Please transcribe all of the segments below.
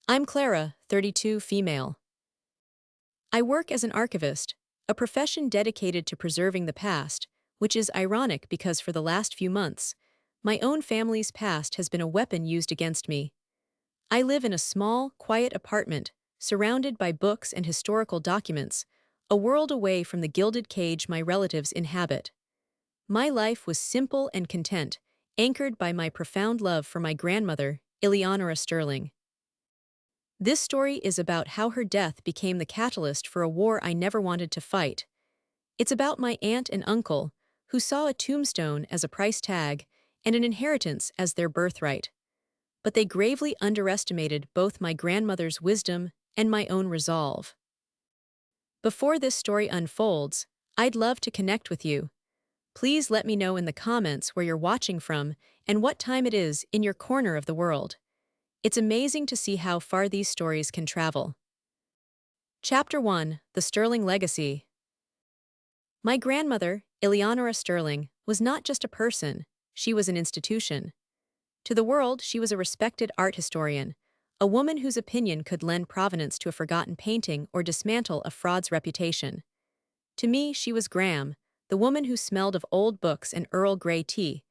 I'm Clara, 32, female. I work as an archivist, a profession dedicated to preserving the past, which is ironic because for the last few months, my own family's past has been a weapon used against me. I live in a small, quiet apartment, surrounded by books and historical documents, a world away from the gilded cage my relatives inhabit. My life was simple and content, anchored by my profound love for my grandmother, Eleonora Sterling. This story is about how her death became the catalyst for a war I never wanted to fight. It's about my aunt and uncle, who saw a tombstone as a price tag and an inheritance as their birthright. But they gravely underestimated both my grandmother's wisdom and my own resolve. Before this story unfolds, I'd love to connect with you. Please let me know in the comments where you're watching from and what time it is in your corner of the world. It's amazing to see how far these stories can travel. Chapter 1: The Sterling Legacy. My grandmother, Eleonora Sterling, was not just a person, she was an institution. To the world, she was a respected art historian, a woman whose opinion could lend provenance to a forgotten painting or dismantle a fraud's reputation. To me, she was Gram, the woman who smelled of old books and Earl Grey tea,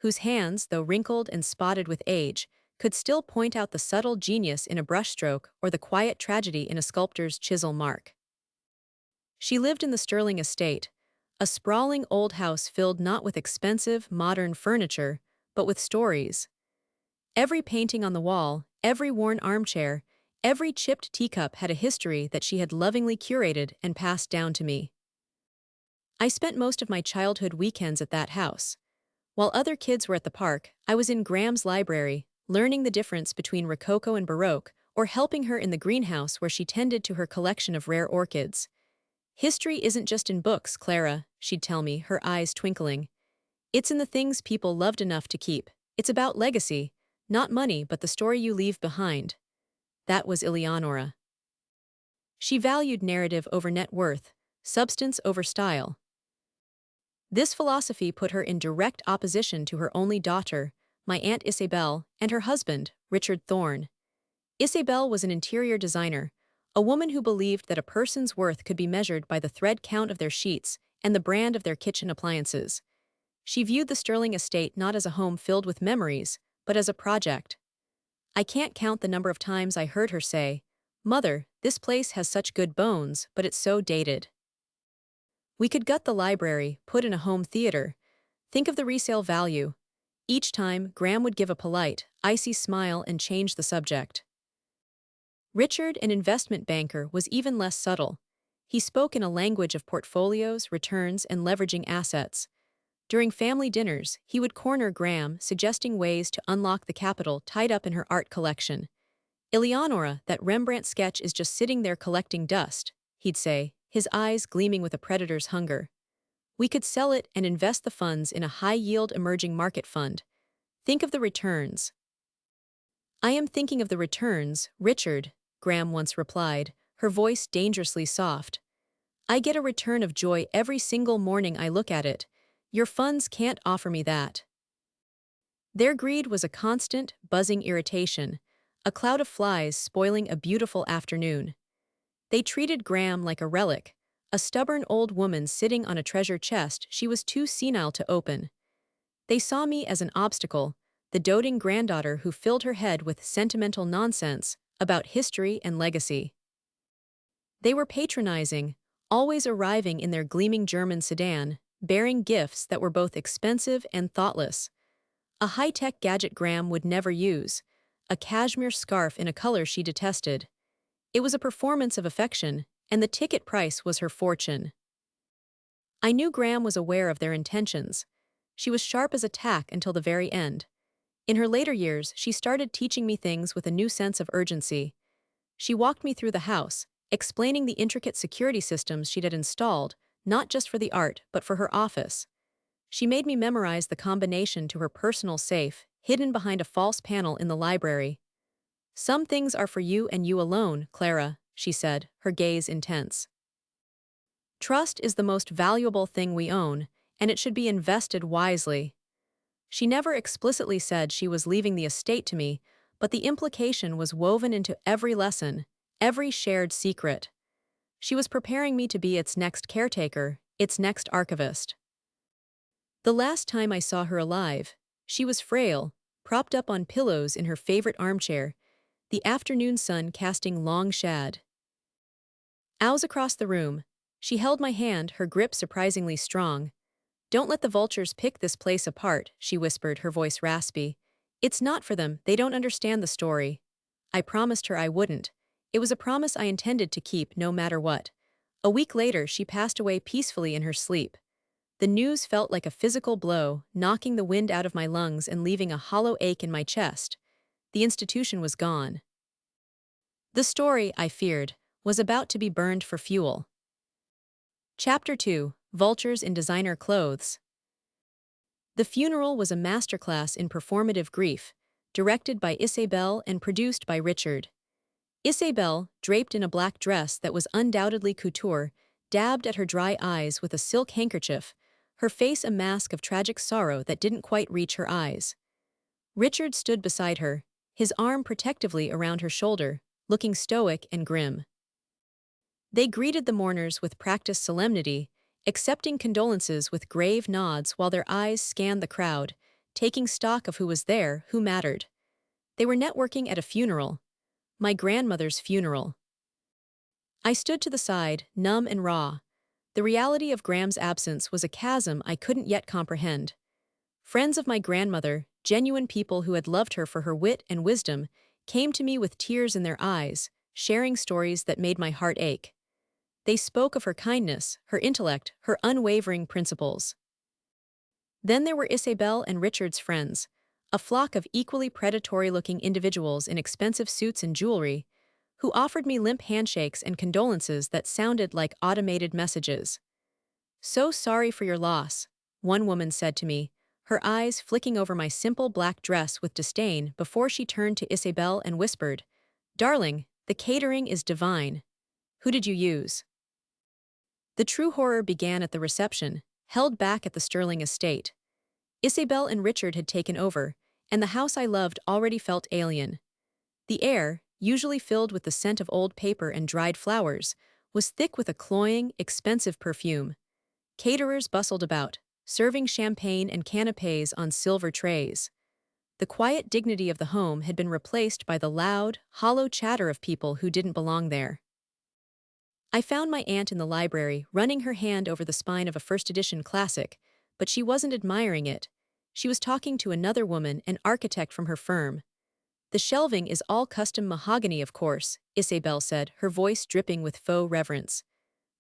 whose hands, though wrinkled and spotted with age, could still point out the subtle genius in a brushstroke or the quiet tragedy in a sculptor's chisel mark. She lived in the Sterling estate, a sprawling old house filled not with expensive, modern furniture, but with stories. Every painting on the wall, every worn armchair, every chipped teacup had a history that she had lovingly curated and passed down to me. I spent most of my childhood weekends at that house. While other kids were at the park, I was in Graham's library, learning the difference between Rococo and Baroque, or helping her in the greenhouse where she tended to her collection of rare orchids. History isn't just in books, Clara, she'd tell me, her eyes twinkling. It's in the things people loved enough to keep. It's about legacy, not money but the story you leave behind. That was Eleonora. She valued narrative over net worth, substance over style. This philosophy put her in direct opposition to her only daughter, my Aunt Isabel, and her husband, Richard Thorne. Isabel was an interior designer, a woman who believed that a person's worth could be measured by the thread count of their sheets and the brand of their kitchen appliances. She viewed the Sterling estate not as a home filled with memories, but as a project. I can't count the number of times I heard her say, "Mother, this place has such good bones, but it's so dated." We could gut the library, put in a home theater. Think of the resale value. Each time, Graham would give a polite, icy smile and change the subject. Richard, an investment banker, was even less subtle. He spoke in a language of portfolios, returns, and leveraging assets. During family dinners, he would corner Graham, suggesting ways to unlock the capital tied up in her art collection. "Eleonora, that Rembrandt sketch is just sitting there collecting dust," he'd say, his eyes gleaming with a predator's hunger. "We could sell it and invest the funds in a high-yield emerging market fund. Think of the returns." "I am thinking of the returns, Richard," Graham once replied, her voice dangerously soft. "I get a return of joy every single morning I look at it. Your funds can't offer me that." Their greed was a constant, buzzing irritation, a cloud of flies spoiling a beautiful afternoon. They treated Graham like a relic, a stubborn old woman sitting on a treasure chest she was too senile to open. They saw me as an obstacle, the doting granddaughter who filled her head with sentimental nonsense about history and legacy. They were patronizing, always arriving in their gleaming German sedan, bearing gifts that were both expensive and thoughtless. A high-tech gadget Graham would never use, a cashmere scarf in a color she detested. It was a performance of affection, and the ticket price was her fortune. I knew Graham was aware of their intentions. She was sharp as a tack until the very end. In her later years, she started teaching me things with a new sense of urgency. She walked me through the house, explaining the intricate security systems she'd had installed, not just for the art, but for her office. She made me memorize the combination to her personal safe, hidden behind a false panel in the library. "Some things are for you and you alone, Clara," she said, her gaze intense. "Trust is the most valuable thing we own, and it should be invested wisely." She never explicitly said she was leaving the estate to me, but the implication was woven into every lesson, every shared secret. She was preparing me to be its next caretaker, its next archivist. The last time I saw her alive, she was frail, propped up on pillows in her favorite armchair, the afternoon sun casting long shad. Owls across the room. She held my hand, her grip surprisingly strong. "Don't let the vultures pick this place apart," she whispered, her voice raspy. "It's not for them, they don't understand the story." I promised her I wouldn't. It was a promise I intended to keep no matter what. A week later, she passed away peacefully in her sleep. The news felt like a physical blow, knocking the wind out of my lungs and leaving a hollow ache in my chest. The institution was gone. The story, I feared, was about to be burned for fuel. Chapter 2: Vultures in Designer Clothes. The funeral was a masterclass in performative grief, directed by Isabelle and produced by Richard. Isabelle, draped in a black dress that was undoubtedly couture, dabbed at her dry eyes with a silk handkerchief, her face a mask of tragic sorrow that didn't quite reach her eyes. Richard stood beside her, his arm protectively around her shoulder, looking stoic and grim. They greeted the mourners with practiced solemnity, accepting condolences with grave nods while their eyes scanned the crowd, taking stock of who was there, who mattered. They were networking at a funeral. My grandmother's funeral. I stood to the side, numb and raw. The reality of Graham's absence was a chasm I couldn't yet comprehend. Friends of my grandmother, genuine people who had loved her for her wit and wisdom, came to me with tears in their eyes, sharing stories that made my heart ache. They spoke of her kindness, her intellect, her unwavering principles. Then there were Isabelle and Richard's friends, a flock of equally predatory-looking individuals in expensive suits and jewelry, who offered me limp handshakes and condolences that sounded like automated messages. "So sorry for your loss," one woman said to me, her eyes flicking over my simple black dress with disdain before she turned to Isabelle and whispered, "Darling, the catering is divine. Who did you use?" The true horror began at the reception, held back at the Sterling estate. Isabelle and Richard had taken over, and the house I loved already felt alien. The air, usually filled with the scent of old paper and dried flowers, was thick with a cloying, expensive perfume. Caterers bustled about, serving champagne and canapés on silver trays. The quiet dignity of the home had been replaced by the loud, hollow chatter of people who didn't belong there. I found my aunt in the library, running her hand over the spine of a first-edition classic, but she wasn't admiring it. She was talking to another woman, an architect from her firm. "The shelving is all custom mahogany, of course," Isabelle said, her voice dripping with faux reverence.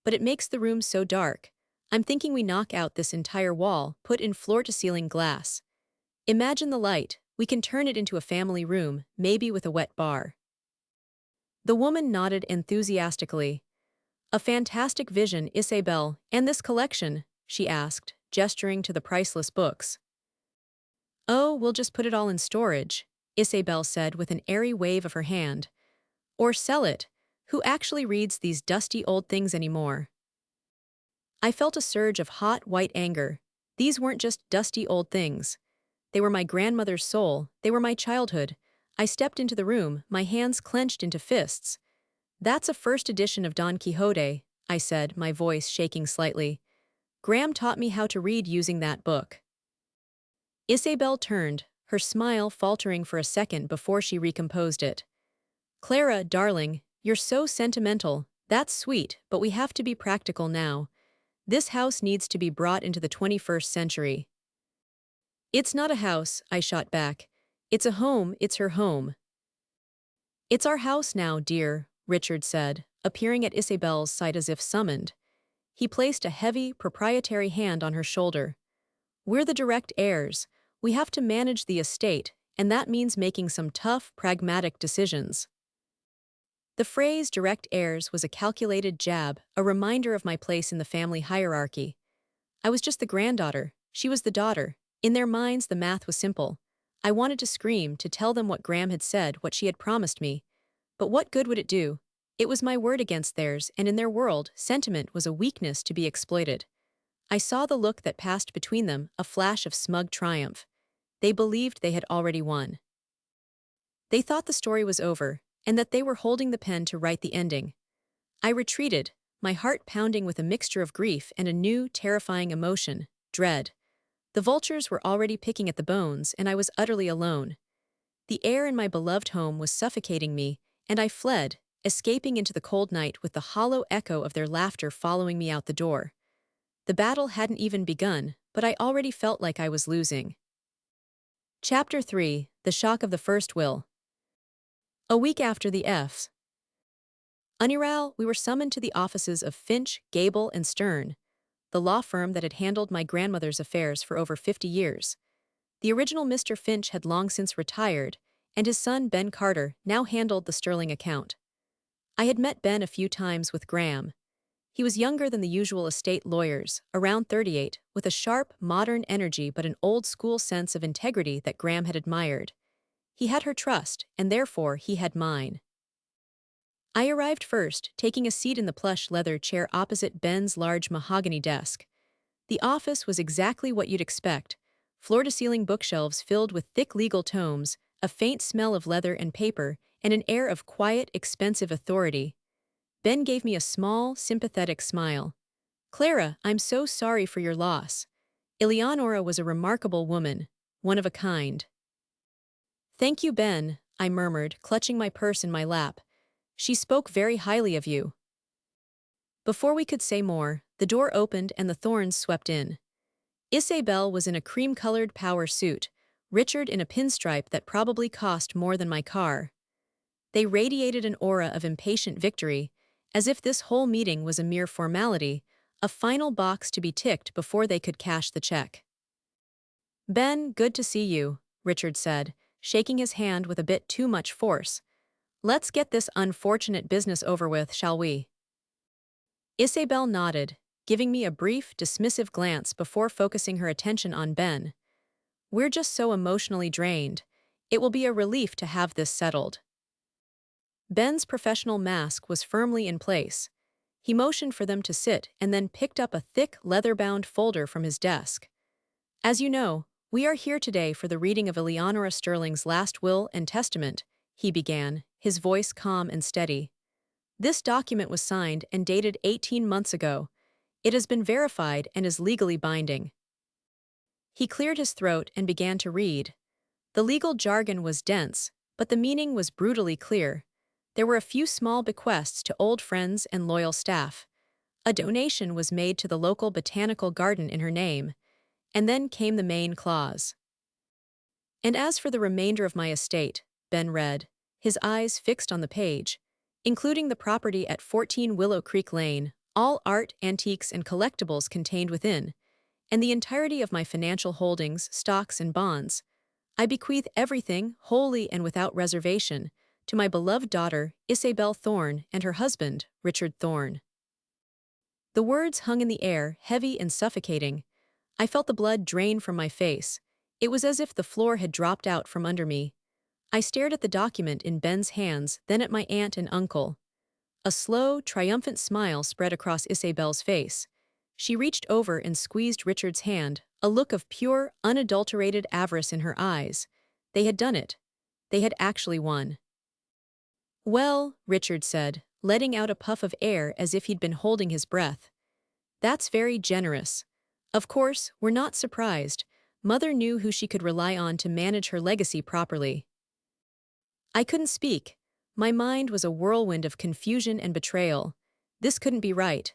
"But it makes the room so dark. I'm thinking we knock out this entire wall, put in floor-to-ceiling glass. Imagine the light, we can turn it into a family room, maybe with a wet bar." The woman nodded enthusiastically. "A fantastic vision, Isabelle, and this collection?" she asked, gesturing to the priceless books. "Oh, we'll just put it all in storage," Isabelle said with an airy wave of her hand. "Or sell it. Who actually reads these dusty old things anymore?" I felt a surge of hot, white anger. These weren't just dusty old things. They were my grandmother's soul, they were my childhood. I stepped into the room, my hands clenched into fists. "That's a first edition of Don Quixote," I said, my voice shaking slightly. "Graham taught me how to read using that book." Isabelle turned, her smile faltering for a second before she recomposed it. "Clara, darling, you're so sentimental. That's sweet, but we have to be practical now. This house needs to be brought into the 21st century." "It's not a house," I shot back. "It's a home, it's her home." "It's our house now, dear," Richard said, appearing at Isabelle's side as if summoned. He placed a heavy, proprietary hand on her shoulder. "We're the direct heirs. We have to manage the estate, and that means making some tough, pragmatic decisions." The phrase direct heirs was a calculated jab, a reminder of my place in the family hierarchy. I was just the granddaughter, she was the daughter. In their minds, the math was simple. I wanted to scream, to tell them what Graham had said, what she had promised me. But what good would it do? It was my word against theirs, and in their world, sentiment was a weakness to be exploited. I saw the look that passed between them, a flash of smug triumph. They believed they had already won. They thought the story was over, and that they were holding the pen to write the ending. I retreated, my heart pounding with a mixture of grief and a new, terrifying emotion, dread. The vultures were already picking at the bones, and I was utterly alone. The air in my beloved home was suffocating me, and I fled, escaping into the cold night with the hollow echo of their laughter following me out the door. The battle hadn't even begun, but I already felt like I was losing. Chapter 3: The Shock of the First Will. A week after the F's funeral, we were summoned to the offices of Finch, Gable, and Stern, the law firm that had handled my grandmother's affairs for over 50 years. The original Mr. Finch had long since retired, and his son Ben Carter now handled the sterling account. I had met Ben a few times with Graham. He was younger than the usual estate lawyers, around 38, with a sharp, modern energy but an old-school sense of integrity that Graham had admired. He had her trust, and therefore he had mine. I arrived first, taking a seat in the plush leather chair opposite Ben's large mahogany desk. The office was exactly what you'd expect: floor-to-ceiling bookshelves filled with thick legal tomes, a faint smell of leather and paper, and an air of quiet, expensive authority. Ben gave me a small, sympathetic smile. "Clara, I'm so sorry for your loss. Eleonora was a remarkable woman, one of a kind." "Thank you, Ben," I murmured, clutching my purse in my lap. "She spoke very highly of you." Before we could say more, the door opened and the Thorns swept in. Isabel was in a cream-colored power suit, Richard in a pinstripe that probably cost more than my car. They radiated an aura of impatient victory, as if this whole meeting was a mere formality, a final box to be ticked before they could cash the check. "Ben, good to see you," Richard said, shaking his hand with a bit too much force. "Let's get this unfortunate business over with, shall we?" Isabel nodded, giving me a brief, dismissive glance before focusing her attention on Ben. "We're just so emotionally drained. It will be a relief to have this settled." Ben's professional mask was firmly in place. He motioned for them to sit and then picked up a thick, leather-bound folder from his desk. "As you know, we are here today for the reading of Eleonora Sterling's last will and testament," he began, his voice calm and steady. "This document was signed and dated 18 months ago. It has been verified and is legally binding." He cleared his throat and began to read. The legal jargon was dense, but the meaning was brutally clear. There were a few small bequests to old friends and loyal staff. A donation was made to the local botanical garden in her name, and then came the main clause. "And as for the remainder of my estate," Ben read, his eyes fixed on the page, "including the property at 14 Willow Creek Lane, all art, antiques, and collectibles contained within, and the entirety of my financial holdings, stocks, and bonds, I bequeath everything, wholly and without reservation, to my beloved daughter, Isabel Thorne, and her husband, Richard Thorne." The words hung in the air, heavy and suffocating. I felt the blood drain from my face. It was as if the floor had dropped out from under me. I stared at the document in Ben's hands, then at my aunt and uncle. A slow, triumphant smile spread across Isabel's face. She reached over and squeezed Richard's hand, a look of pure, unadulterated avarice in her eyes. They had done it. They had actually won. "Well," Richard said, letting out a puff of air as if he'd been holding his breath. "That's very generous. Of course, we're not surprised. Mother knew who she could rely on to manage her legacy properly." I couldn't speak. My mind was a whirlwind of confusion and betrayal. This couldn't be right.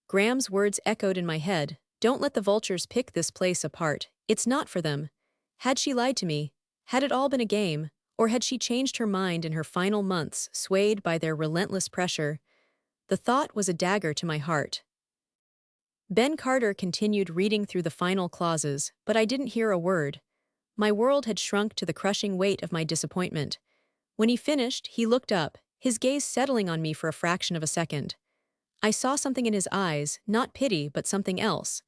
Graham's words echoed in my head. "Don't let the vultures pick this place apart. It's not for them." Had she lied to me? Had it all been a game? Or had she changed her mind in her final months, swayed by their relentless pressure? The thought was a dagger to my heart. Ben Carter continued reading through the final clauses, but I didn't hear a word. My world had shrunk to the crushing weight of my disappointment. When he finished, he looked up, his gaze settling on me for a fraction of a second. I saw something in his eyes, not pity but something else.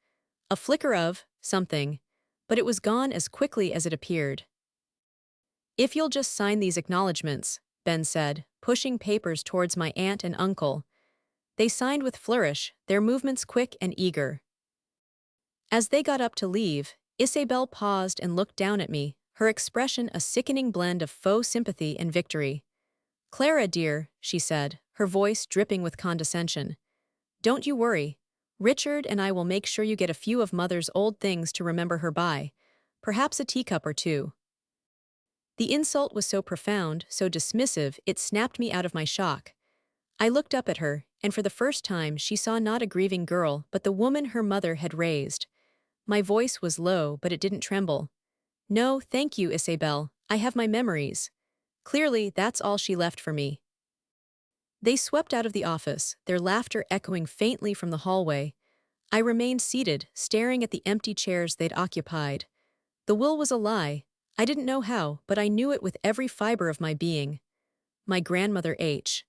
A flicker of something, but it was gone as quickly as it appeared. "If you'll just sign these acknowledgments," Ben said, pushing papers towards my aunt and uncle. They signed with flourish, their movements quick and eager. As they got up to leave, Isabel paused and looked down at me, her expression a sickening blend of faux sympathy and victory. "Clara, dear," she said, her voice dripping with condescension. "Don't you worry. Richard and I will make sure you get a few of Mother's old things to remember her by. Perhaps a teacup or two." The insult was so profound, so dismissive, it snapped me out of my shock. I looked up at her, and for the first time she saw not a grieving girl but the woman her mother had raised. My voice was low, but it didn't tremble. "No, thank you, Isabel. I have my memories." Clearly, that's all she left for me. They swept out of the office, their laughter echoing faintly from the hallway. I remained seated, staring at the empty chairs they'd occupied. The will was a lie. I didn't know how, but I knew it with every fiber of my being. My grandmother H.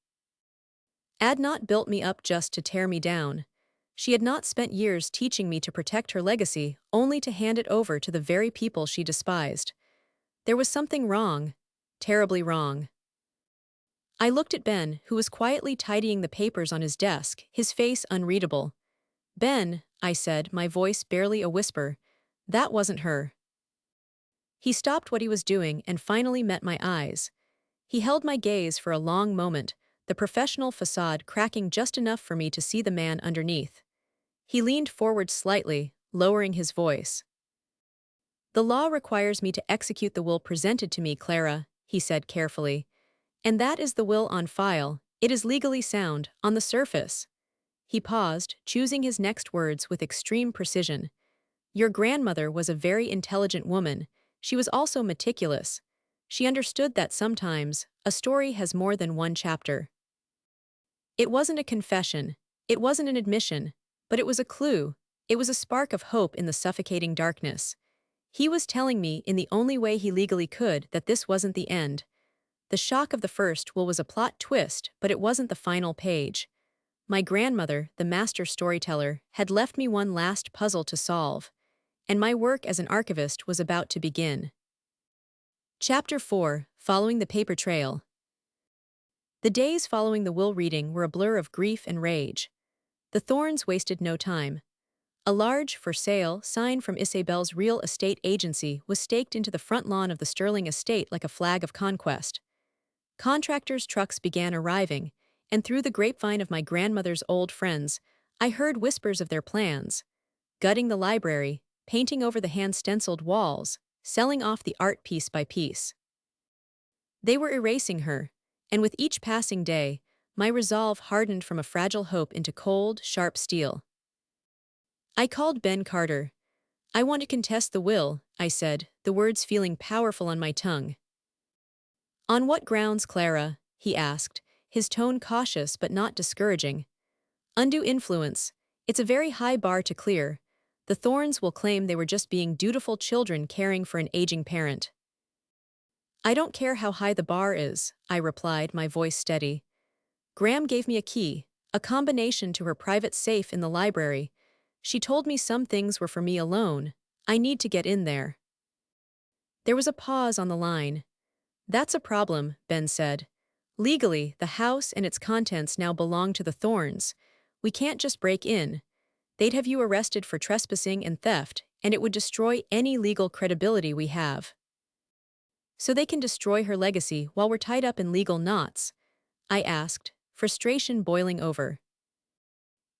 had not built me up just to tear me down. She had not spent years teaching me to protect her legacy, only to hand it over to the very people she despised. There was something wrong. Terribly wrong. I looked at Ben, who was quietly tidying the papers on his desk, his face unreadable. "Ben," I said, my voice barely a whisper, "that wasn't her." He stopped what he was doing and finally met my eyes. He held my gaze for a long moment, the professional facade cracking just enough for me to see the man underneath. He leaned forward slightly, lowering his voice. "The law requires me to execute the will presented to me, Clara," he said carefully. "And that is the will on file. It is legally sound, on the surface." He paused, choosing his next words with extreme precision. "Your grandmother was a very intelligent woman. She was also meticulous. She understood that sometimes, a story has more than one chapter." It wasn't a confession. It wasn't an admission. But it was a clue. It was a spark of hope in the suffocating darkness. He was telling me, in the only way he legally could, that this wasn't the end. The shock of the first will was a plot twist, but it wasn't the final page. My grandmother, the master storyteller, had left me one last puzzle to solve. And my work as an archivist was about to begin. Chapter 4: Following the Paper Trail. The days following the will reading were a blur of grief and rage. The Thorns wasted no time. A large "for sale" sign from Isabel's real estate agency was staked into the front lawn of the Sterling estate like a flag of conquest. Contractors' trucks began arriving, and through the grapevine of my grandmother's old friends, I heard whispers of their plans: gutting the library, painting over the hand-stenciled walls, selling off the art piece by piece. They were erasing her, and with each passing day, my resolve hardened from a fragile hope into cold, sharp steel. I called Ben Carter. "I want to contest the will," I said, the words feeling powerful on my tongue. "On what grounds, Clara?" he asked, his tone cautious but not discouraging. "Undue influence. It's a very high bar to clear. The Thorns will claim they were just being dutiful children caring for an aging parent." "I don't care how high the bar is," I replied, my voice steady. "Graham gave me a key, a combination to her private safe in the library. She told me some things were for me alone. I need to get in there." There was a pause on the line. "That's a problem," Ben said. "Legally, the house and its contents now belong to the Thorns. We can't just break in. They'd have you arrested for trespassing and theft, and it would destroy any legal credibility we have." "So they can destroy her legacy while we're tied up in legal knots?" I asked, frustration boiling over.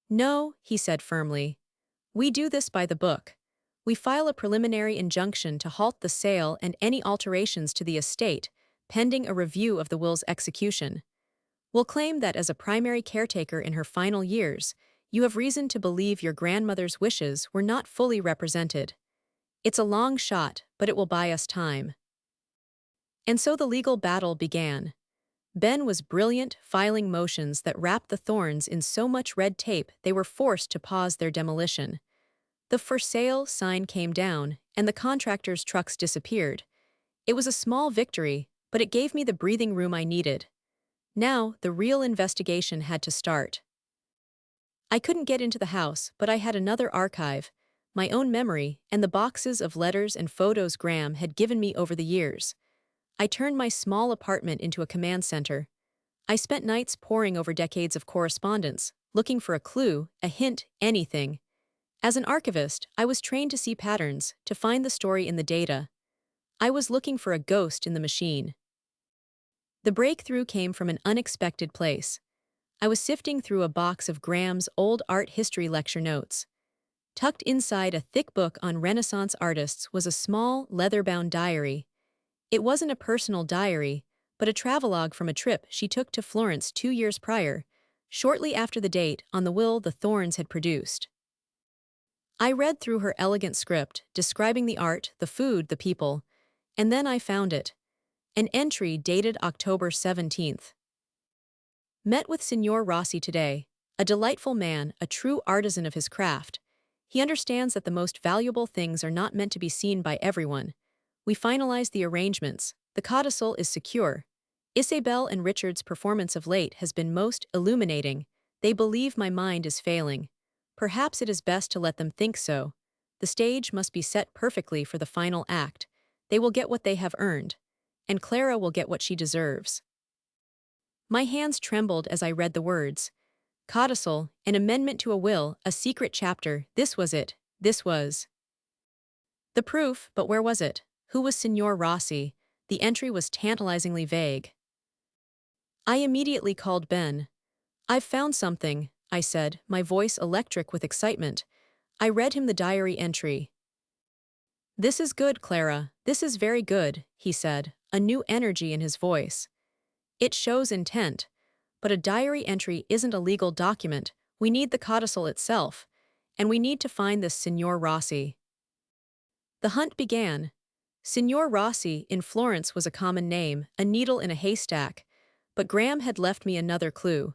"No," he said firmly. "We do this by the book. We file a preliminary injunction to halt the sale and any alterations to the estate, pending a review of the will's execution. We'll claim that as a primary caretaker in her final years, you have reason to believe your grandmother's wishes were not fully represented. It's a long shot, but it will buy us time." And so the legal battle began. Ben was brilliant, filing motions that wrapped the Thorns in so much red tape they were forced to pause their demolition. The "for sale" sign came down, and the contractors' trucks disappeared. It was a small victory, but it gave me the breathing room I needed. Now, the real investigation had to start. I couldn't get into the house, but I had another archive, my own memory, and the boxes of letters and photos Graham had given me over the years. I turned my small apartment into a command center. I spent nights poring over decades of correspondence, looking for a clue, a hint, anything. As an archivist, I was trained to see patterns, to find the story in the data. I was looking for a ghost in the machine. The breakthrough came from an unexpected place. I was sifting through a box of Graham's old art history lecture notes. Tucked inside a thick book on Renaissance artists was a small, leather-bound diary. It wasn't a personal diary, but a travelogue from a trip she took to Florence 2 years prior, shortly after the date on the will the Thorns had produced. I read through her elegant script, describing the art, the food, the people, and then I found it. An entry dated October 17th. Met with Signor Rossi today, a delightful man, a true artisan of his craft. He understands that the most valuable things are not meant to be seen by everyone. We finalized the arrangements. The codicil is secure. Isabel and Richard's performance of late has been most illuminating. They believe my mind is failing. Perhaps it is best to let them think so. The stage must be set perfectly for the final act. They will get what they have earned, and Clara will get what she deserves. My hands trembled as I read the words. Codicil, an amendment to a will, a secret chapter, this was it, this was. The proof, but where was it? Who was Signor Rossi? The entry was tantalizingly vague. I immediately called Ben. I've found something, I said, my voice electric with excitement. I read him the diary entry. This is good, Clara, this is very good, he said, a new energy in his voice. It shows intent. But a diary entry isn't a legal document, we need the codicil itself, and we need to find this Signor Rossi. The hunt began. Signor Rossi in Florence was a common name, a needle in a haystack, but Graham had left me another clue.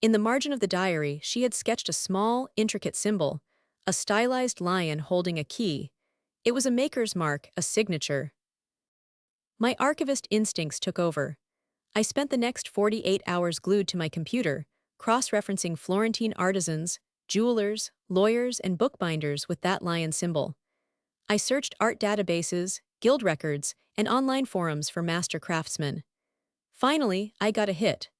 In the margin of the diary, she had sketched a small, intricate symbol, a stylized lion holding a key. It was a maker's mark, a signature. My archivist instincts took over. I spent the next 48 hours glued to my computer, cross-referencing Florentine artisans, jewelers, lawyers, and bookbinders with that lion symbol. I searched art databases, guild records, and online forums for master craftsmen. Finally, I got a hit.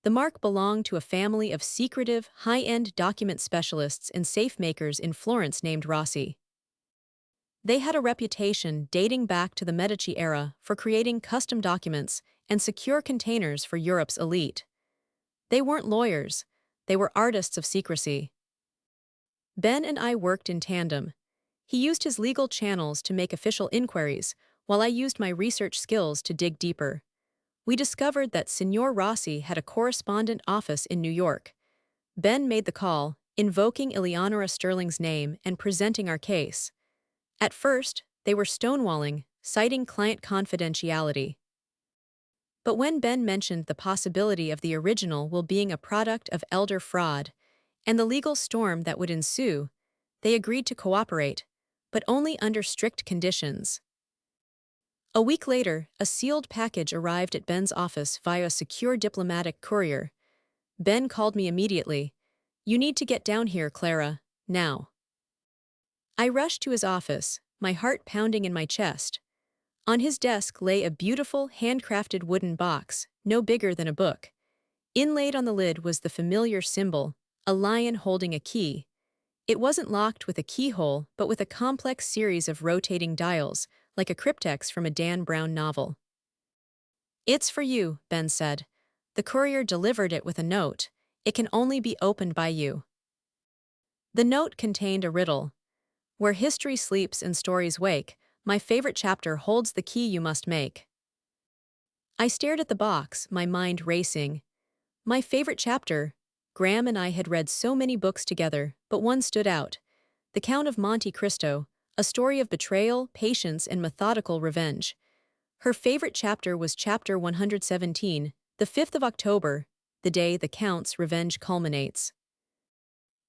The mark belonged to a family of secretive, high-end document specialists and safe makers in Florence named Rossi. They had a reputation dating back to the Medici era for creating custom documents and secure containers for Europe's elite. They weren't lawyers, they were artists of secrecy. Ben and I worked in tandem. He used his legal channels to make official inquiries, while I used my research skills to dig deeper. We discovered that Signor Rossi had a correspondent office in New York. Ben made the call, invoking Eleonora Sterling's name and presenting our case. At first, they were stonewalling, citing client confidentiality. But when Ben mentioned the possibility of the original will being a product of elder fraud, and the legal storm that would ensue, they agreed to cooperate, but only under strict conditions. A week later, a sealed package arrived at Ben's office via a secure diplomatic courier. Ben called me immediately. "You need to get down here, Clara, now." I rushed to his office, my heart pounding in my chest. On his desk lay a beautiful, handcrafted wooden box, no bigger than a book. Inlaid on the lid was the familiar symbol, a lion holding a key. It wasn't locked with a keyhole, but with a complex series of rotating dials, like a cryptex from a Dan Brown novel. "It's for you," Ben said. The courier delivered it with a note. "It can only be opened by you." The note contained a riddle. "Where history sleeps and stories wake, my favorite chapter holds the key you must make." I stared at the box, my mind racing. My favorite chapter. Graham and I had read so many books together, but one stood out. The Count of Monte Cristo, a story of betrayal, patience, and methodical revenge. Her favorite chapter was chapter 117, the 5th of October, the day the Count's revenge culminates.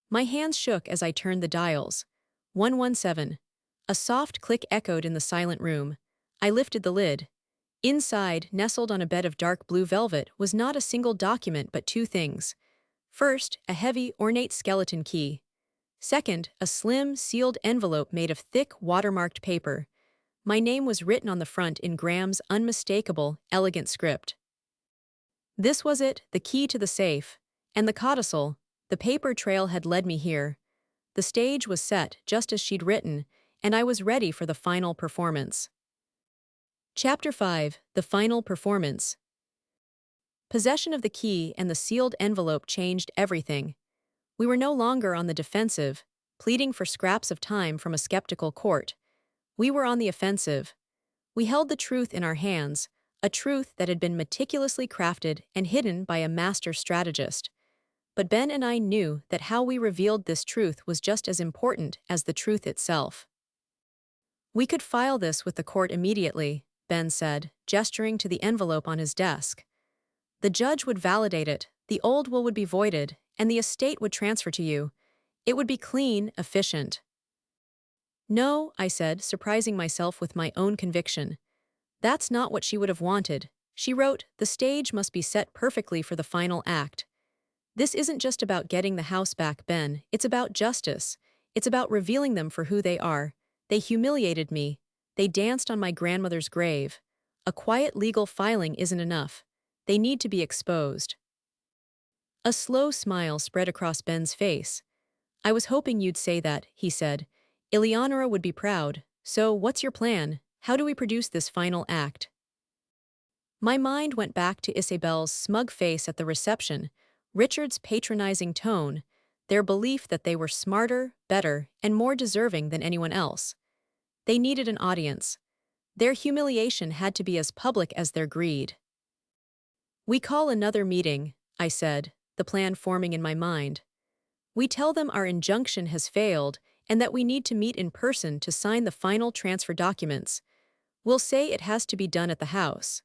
My hands shook as I turned the dials. 117. A soft click echoed in the silent room. I lifted the lid. Inside, nestled on a bed of dark blue velvet, was not a single document but two things. First, a heavy, ornate skeleton key. Second, a slim, sealed envelope made of thick, watermarked paper. My name was written on the front in Graham's unmistakable, elegant script. This was it, the key to the safe. And the codicil. The paper trail had led me here. The stage was set, just as she'd written, and I was ready for the final performance. Chapter 5: The Final Performance. Possession of the key and the sealed envelope changed everything. We were no longer on the defensive, pleading for scraps of time from a skeptical court. We were on the offensive. We held the truth in our hands, a truth that had been meticulously crafted and hidden by a master strategist. But Ben and I knew that how we revealed this truth was just as important as the truth itself. "We could file this with the court immediately," Ben said, gesturing to the envelope on his desk. "The judge would validate it, the old will would be voided, and the estate would transfer to you. It would be clean, efficient." "No," I said, surprising myself with my own conviction. "That's not what she would have wanted." She wrote, "The stage must be set perfectly for the final act. This isn't just about getting the house back, Ben. It's about justice. It's about revealing them for who they are. They humiliated me. They danced on my grandmother's grave. A quiet legal filing isn't enough. They need to be exposed." A slow smile spread across Ben's face. "I was hoping you'd say that," he said. "Eleonora would be proud. So, what's your plan? How do we produce this final act?" My mind went back to Isabel's smug face at the reception, Richard's patronizing tone, their belief that they were smarter, better, and more deserving than anyone else. They needed an audience. Their humiliation had to be as public as their greed. "We call another meeting," I said, the plan forming in my mind. "We tell them our injunction has failed and that we need to meet in person to sign the final transfer documents. We'll say it has to be done at the house.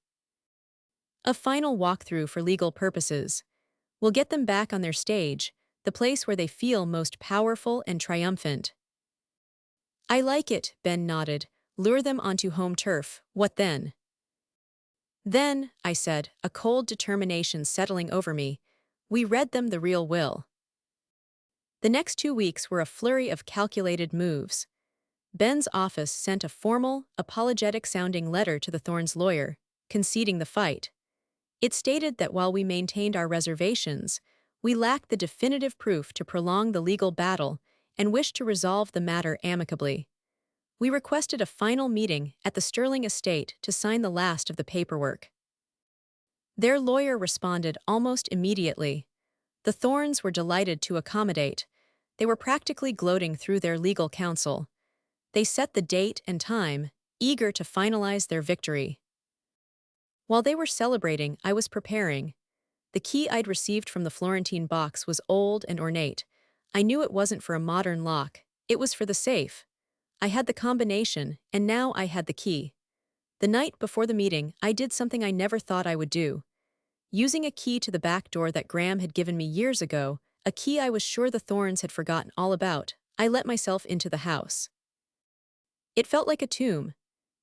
A final walkthrough for legal purposes. We'll get them back on their stage, the place where they feel most powerful and triumphant." "I like it," Ben nodded. "Lure them onto home turf. What then?" "Then," I said, a cold determination settling over me, "we read them the real will." The next 2 weeks were a flurry of calculated moves. Ben's office sent a formal, apologetic-sounding letter to the Thorns' lawyer, conceding the fight. It stated that while we maintained our reservations, we lacked the definitive proof to prolong the legal battle and wished to resolve the matter amicably. We requested a final meeting at the Sterling estate to sign the last of the paperwork. Their lawyer responded almost immediately. The Thorns were delighted to accommodate. They were practically gloating through their legal counsel. They set the date and time, eager to finalize their victory. While they were celebrating, I was preparing. The key I'd received from the Florentine box was old and ornate. I knew it wasn't for a modern lock. It was for the safe. I had the combination, and now I had the key. The night before the meeting, I did something I never thought I would do. Using a key to the back door that Graham had given me years ago, a key I was sure the Thorns had forgotten all about, I let myself into the house. It felt like a tomb.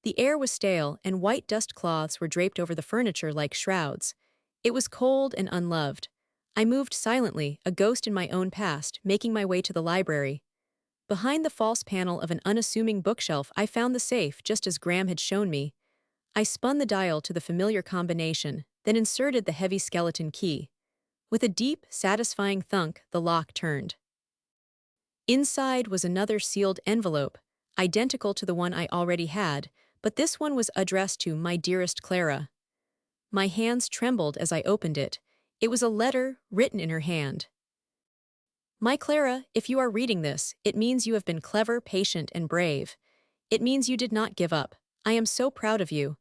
The air was stale, and white dust cloths were draped over the furniture like shrouds. It was cold and unloved. I moved silently, a ghost in my own past, making my way to the library. Behind the false panel of an unassuming bookshelf, I found the safe, just as Graham had shown me. I spun the dial to the familiar combination, then inserted the heavy skeleton key. With a deep, satisfying thunk, the lock turned. Inside was another sealed envelope, identical to the one I already had, but this one was addressed to "My dearest Clara." My hands trembled as I opened it. It was a letter written in her hand. "My Clara, if you are reading this, it means you have been clever, patient, and brave. It means you did not give up. I am so proud of you.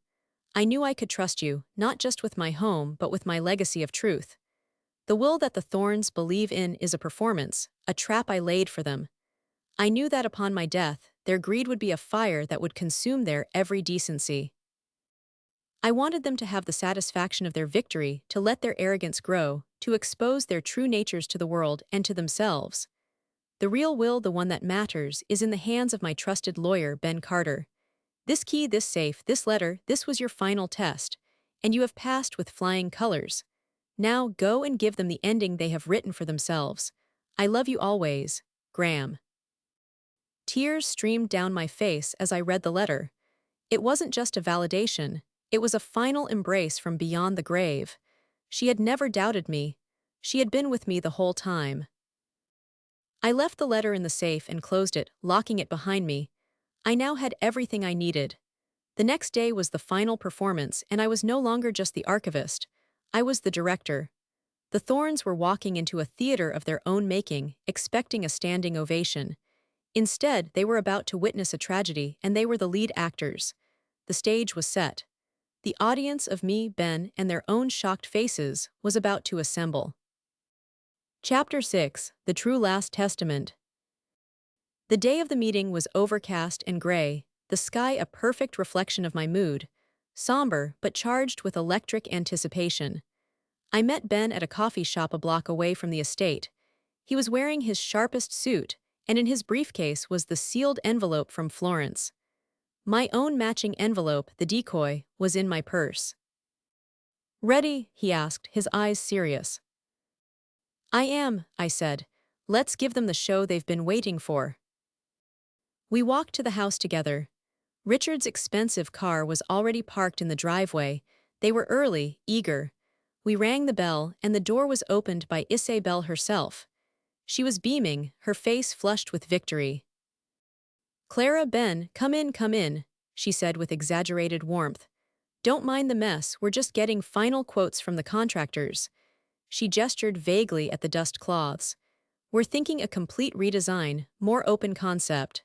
I knew I could trust you, not just with my home, but with my legacy of truth. The will that the Thorns believe in is a performance, a trap I laid for them. I knew that upon my death, their greed would be a fire that would consume their every decency. I wanted them to have the satisfaction of their victory, to let their arrogance grow, to expose their true natures to the world and to themselves. The real will, the one that matters, is in the hands of my trusted lawyer, Ben Carter. This key, this safe, this letter, this was your final test, and you have passed with flying colors. Now go and give them the ending they have written for themselves. I love you always, Graham." Tears streamed down my face as I read the letter. It wasn't just a validation. It was a final embrace from beyond the grave. She had never doubted me. She had been with me the whole time. I left the letter in the safe and closed it, locking it behind me. I now had everything I needed. The next day was the final performance, and I was no longer just the archivist. I was the director. The Thorns were walking into a theater of their own making, expecting a standing ovation. Instead, they were about to witness a tragedy, and they were the lead actors. The stage was set. The audience of me, Ben, and their own shocked faces was about to assemble. Chapter 6: The True Last Testament. The day of the meeting was overcast and gray, the sky a perfect reflection of my mood, somber but charged with electric anticipation. I met Ben at a coffee shop a block away from the estate. He was wearing his sharpest suit, and in his briefcase was the sealed envelope from Florence. My own matching envelope, the decoy, was in my purse. "Ready?" he asked, his eyes serious. "I am," I said. "Let's give them the show they've been waiting for." We walked to the house together. Richard's expensive car was already parked in the driveway. They were early, eager. We rang the bell, and the door was opened by Isabel herself. She was beaming, her face flushed with victory. "Clara, Ben, come in," she said with exaggerated warmth. "Don't mind the mess, we're just getting final quotes from the contractors." She gestured vaguely at the dust cloths. "We're thinking a complete redesign, more open concept."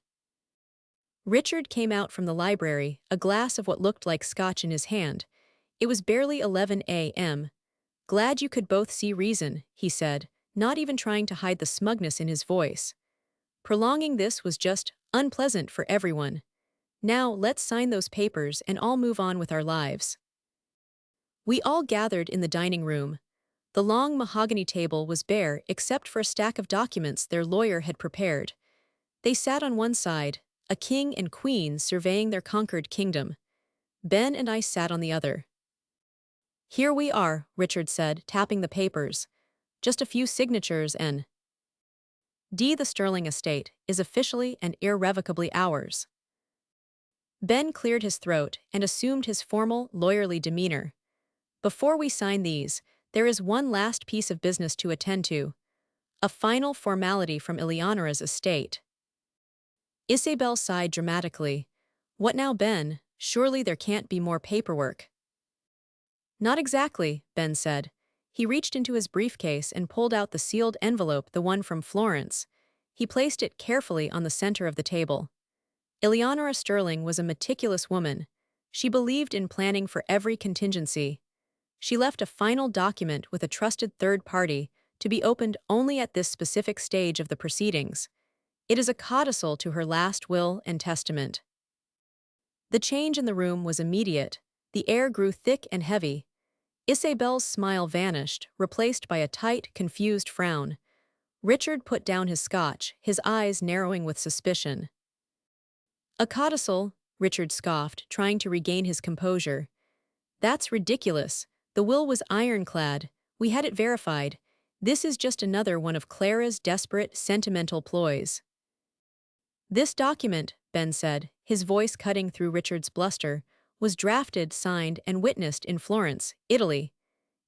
Richard came out from the library, a glass of what looked like scotch in his hand. It was barely 11 a.m. "Glad you could both see reason," he said, not even trying to hide the smugness in his voice. "Prolonging this was just unpleasant for everyone. Now let's sign those papers and all move on with our lives." We all gathered in the dining room. The long mahogany table was bare except for a stack of documents their lawyer had prepared. They sat on one side, a king and queen surveying their conquered kingdom. Ben and I sat on the other. "Here we are," Richard said, tapping the papers. "Just a few signatures and the Sterling estate is officially and irrevocably ours." Ben cleared his throat and assumed his formal, lawyerly demeanor. "Before we sign these, there is one last piece of business to attend to. A final formality from Eleonora's estate." Isabel sighed dramatically. "What now, Ben? Surely there can't be more paperwork." "Not exactly," Ben said. He reached into his briefcase and pulled out the sealed envelope, the one from Florence. He placed it carefully on the center of the table. Eleonora Sterling was a meticulous woman. She believed in planning for every contingency. She left a final document with a trusted third party to be opened only at this specific stage of the proceedings. It is a codicil to her last will and testament. The change in the room was immediate. The air grew thick and heavy. Isabel's smile vanished, replaced by a tight, confused frown. Richard put down his scotch, his eyes narrowing with suspicion. "A codicil," Richard scoffed, trying to regain his composure. "That's ridiculous. The will was ironclad. We had it verified. This is just another one of Clara's desperate, sentimental ploys." "This document," Ben said, his voice cutting through Richard's bluster, "was drafted, signed, and witnessed in Florence, Italy.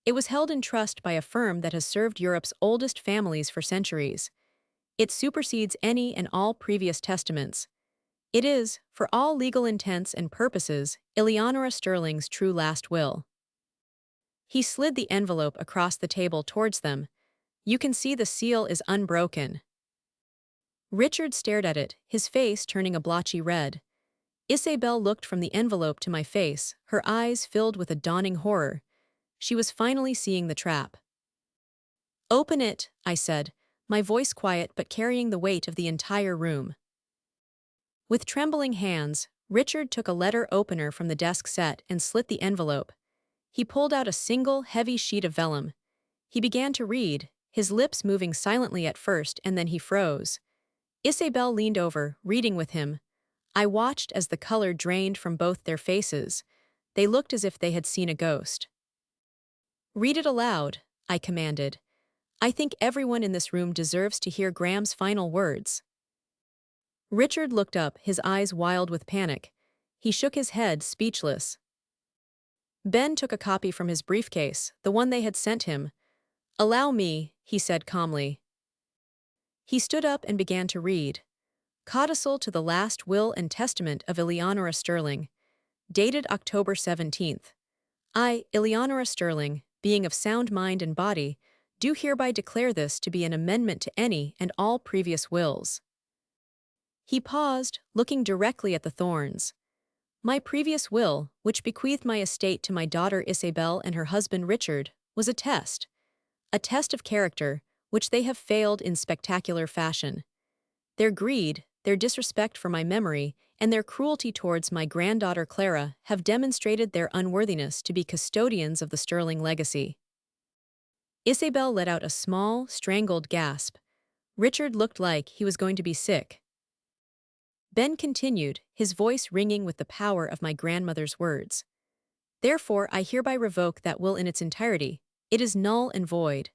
It was held in trust by a firm that has served Europe's oldest families for centuries. It supersedes any and all previous testaments. It is, for all legal intents and purposes, Eleonora Sterling's true last will." He slid the envelope across the table towards them. "You can see the seal is unbroken." Richard stared at it, his face turning a blotchy red. Isabel looked from the envelope to my face, her eyes filled with a dawning horror. She was finally seeing the trap. "Open it," I said, my voice quiet but carrying the weight of the entire room. With trembling hands, Richard took a letter opener from the desk set and slit the envelope. He pulled out a single, heavy sheet of vellum. He began to read, his lips moving silently at first, and then he froze. Isabel leaned over, reading with him. I watched as the color drained from both their faces. They looked as if they had seen a ghost. "Read it aloud," I commanded. "I think everyone in this room deserves to hear Graham's final words." Richard looked up, his eyes wild with panic. He shook his head, speechless. Ben took a copy from his briefcase, the one they had sent him. "Allow me," he said calmly. He stood up and began to read. "Codicil to the last will and testament of Eleonora Sterling. dated October 17th. I, Eleonora Sterling, being of sound mind and body, do hereby declare this to be an amendment to any and all previous wills. He paused, looking directly at the thorns. My previous will, which bequeathed my estate to my daughter Isabel and her husband Richard, was a test of character, which they have failed in spectacular fashion. Their greed, their disrespect for my memory, and their cruelty towards my granddaughter Clara have demonstrated their unworthiness to be custodians of the Sterling legacy. Isabel let out a small, strangled gasp. Richard looked like he was going to be sick. Ben continued, his voice ringing with the power of my grandmother's words. Therefore, I hereby revoke that will in its entirety. It is null and void.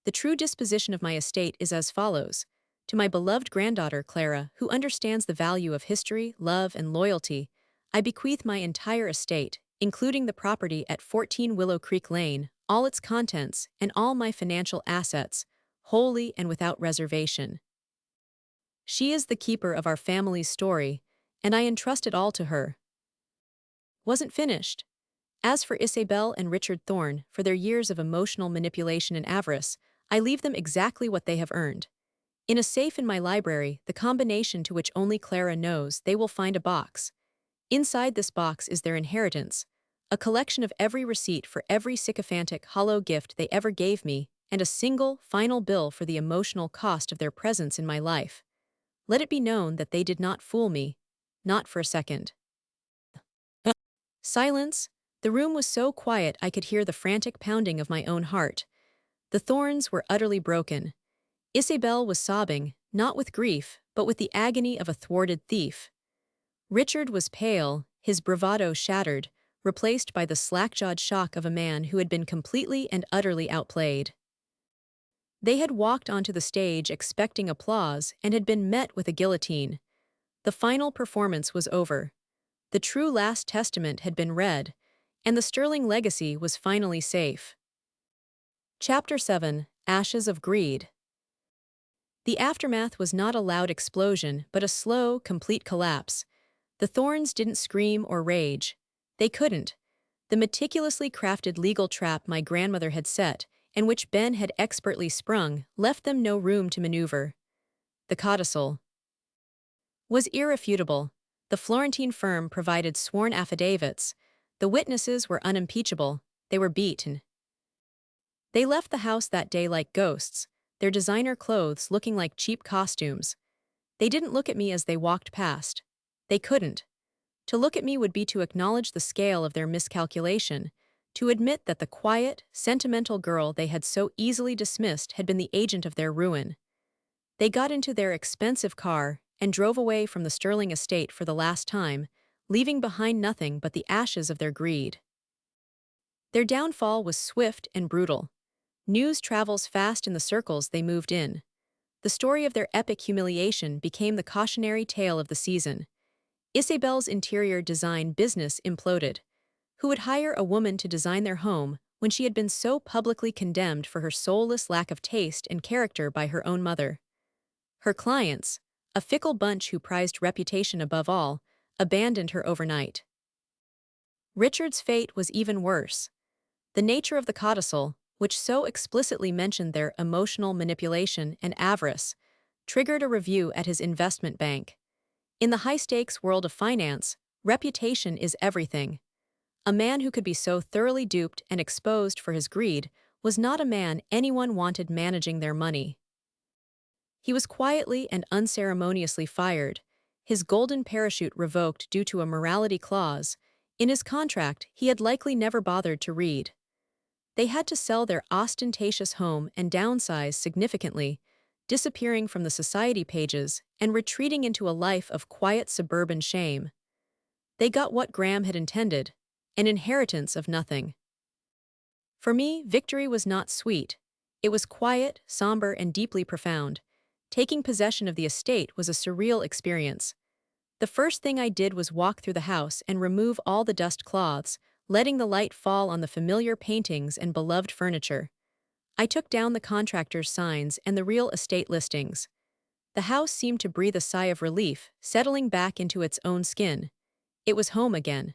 The true disposition of my estate is as follows. To my beloved granddaughter Clara, who understands the value of history, love, and loyalty, I bequeath my entire estate, including the property at 14 Willow Creek Lane, all its contents, and all my financial assets, wholly and without reservation. She is the keeper of our family's story, and I entrust it all to her. Wasn't finished. As for Isabel and Richard Thorne, for their years of emotional manipulation and avarice, I leave them exactly what they have earned. In a safe in my library, the combination to which only Clara knows, they will find a box. Inside this box is their inheritance, a collection of every receipt for every sycophantic, hollow gift they ever gave me, and a single, final bill for the emotional cost of their presence in my life. Let it be known that they did not fool me, not for a second. Silence. The room was so quiet I could hear the frantic pounding of my own heart. The Thorns were utterly broken. Isabel was sobbing, not with grief, but with the agony of a thwarted thief. Richard was pale, his bravado shattered, replaced by the slack-jawed shock of a man who had been completely and utterly outplayed. They had walked onto the stage expecting applause and had been met with a guillotine. The final performance was over. The true Last Testament had been read, and the Sterling legacy was finally safe. Chapter 7: Ashes of Greed. The aftermath was not a loud explosion, but a slow, complete collapse. The Thorns didn't scream or rage. They couldn't. The meticulously crafted legal trap my grandmother had set, and which Ben had expertly sprung, left them no room to maneuver. The Codicil was irrefutable. The Florentine firm provided sworn affidavits. The witnesses were unimpeachable. They were beaten. They left the house that day like ghosts, their designer clothes looking like cheap costumes. They didn't look at me as they walked past. They couldn't. To look at me would be to acknowledge the scale of their miscalculation, to admit that the quiet, sentimental girl they had so easily dismissed had been the agent of their ruin. They got into their expensive car and drove away from the Sterling estate for the last time, leaving behind nothing but the ashes of their greed. Their downfall was swift and brutal. News travels fast in the circles they moved in. The story of their epic humiliation became the cautionary tale of the season. Isabel's interior design business imploded. Who would hire a woman to design their home when she had been so publicly condemned for her soulless lack of taste and character by her own mother? Her clients, a fickle bunch who prized reputation above all, abandoned her overnight. Richard's fate was even worse. The nature of the codicil, which so explicitly mentioned their emotional manipulation and avarice, triggered a review at his investment bank. In the high-stakes world of finance, reputation is everything. A man who could be so thoroughly duped and exposed for his greed was not a man anyone wanted managing their money. He was quietly and unceremoniously fired, his golden parachute revoked due to a morality clause. In his contract he had likely never bothered to read. They had to sell their ostentatious home and downsize significantly, disappearing from the society pages and retreating into a life of quiet suburban shame. They got what Graham had intended, an inheritance of nothing. For me, victory was not sweet. It was quiet, somber, and deeply profound. Taking possession of the estate was a surreal experience. The first thing I did was walk through the house and remove all the dust cloths, letting the light fall on the familiar paintings and beloved furniture. I took down the contractor's signs and the real estate listings. The house seemed to breathe a sigh of relief, settling back into its own skin. It was home again.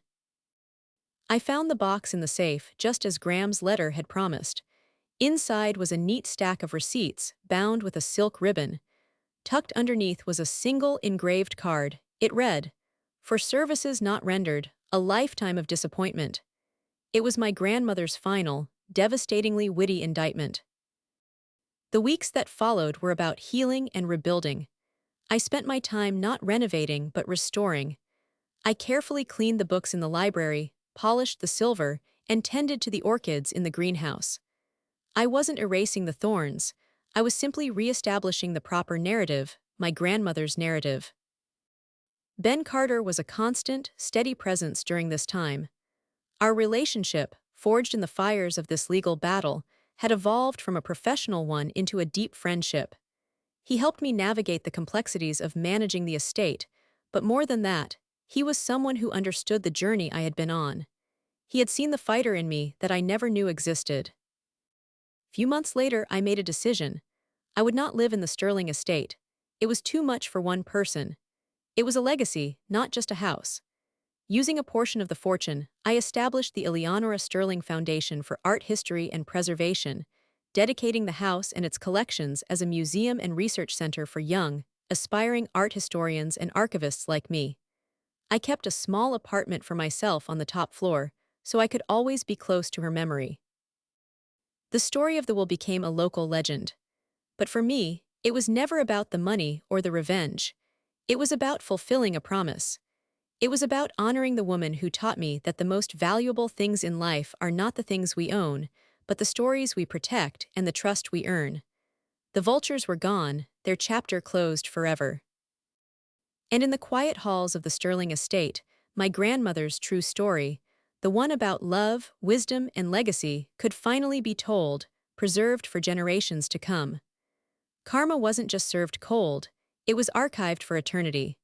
I found the box in the safe just as Graham's letter had promised. Inside was a neat stack of receipts, bound with a silk ribbon. Tucked underneath was a single engraved card. It read, "For services not rendered, a lifetime of disappointment." It was my grandmother's final, devastatingly witty indictment. The weeks that followed were about healing and rebuilding. I spent my time not renovating but restoring. I carefully cleaned the books in the library, polished the silver, and tended to the orchids in the greenhouse. I wasn't erasing the thorns. I was simply re-establishing the proper narrative, my grandmother's narrative. Ben Carter was a constant, steady presence during this time. Our relationship, forged in the fires of this legal battle, had evolved from a professional one into a deep friendship. He helped me navigate the complexities of managing the estate, but more than that, he was someone who understood the journey I had been on. He had seen the fighter in me that I never knew existed. Few months later, I made a decision. I would not live in the Sterling estate. It was too much for one person. It was a legacy, not just a house. Using a portion of the fortune, I established the Eleonora Sterling Foundation for Art History and Preservation, dedicating the house and its collections as a museum and research center for young, aspiring art historians and archivists like me. I kept a small apartment for myself on the top floor, so I could always be close to her memory. The story of the will became a local legend. But for me, it was never about the money or the revenge. It was about fulfilling a promise. It was about honoring the woman who taught me that the most valuable things in life are not the things we own, but the stories we protect and the trust we earn. The vultures were gone, their chapter closed forever. And in the quiet halls of the Sterling estate, my grandmother's true story, the one about love, wisdom, and legacy, could finally be told, preserved for generations to come. Karma wasn't just served cold, it was archived for eternity.